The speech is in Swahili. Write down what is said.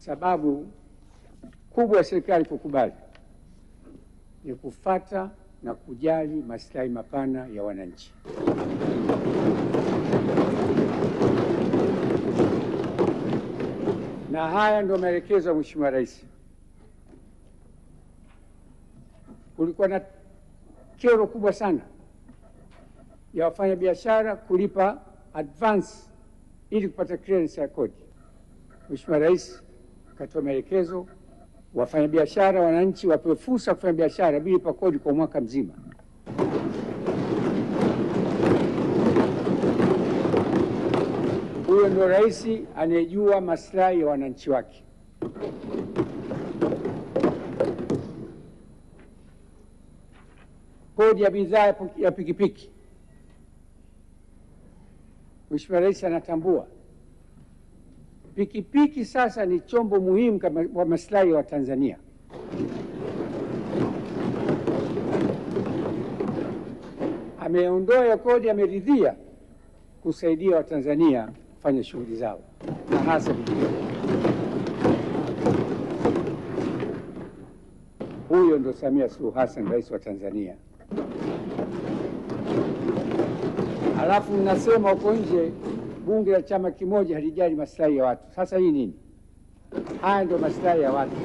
Sababu kubwa ya serikali kukubali ni kufuata na kujali maslahi mapana ya wananchi. Na haya ndio maelekezo ya Mheshimiwa Rais. Kulikuwa na kero kubwa sana ya wafanyabiashara kulipa advance ili kupata clearance ya kodi. Mheshimiwa Rais akatoa maelekezo wafanyabiashara, wananchi wapewe fursa kufanya biashara bila kulipa kodi kwa mwaka mzima. Huyo ndio rais anayejua maslahi ya wananchi wake. Kodi ya bidhaa ya pikipiki, Mheshimiwa Rais anatambua pikipiki sasa ni chombo muhimu kwa maslahi ya Watanzania. Ameondoa kodi, ameridhia kusaidia Watanzania kufanya shughuli zao na hasa vijijini. Huyo ndo Samia Suluhu Hassan, rais wa Tanzania. Alafu mnasema huko nje bunge la chama kimoja halijali maslahi ya watu. Sasa hii nini? Haya ndio maslahi ya watu.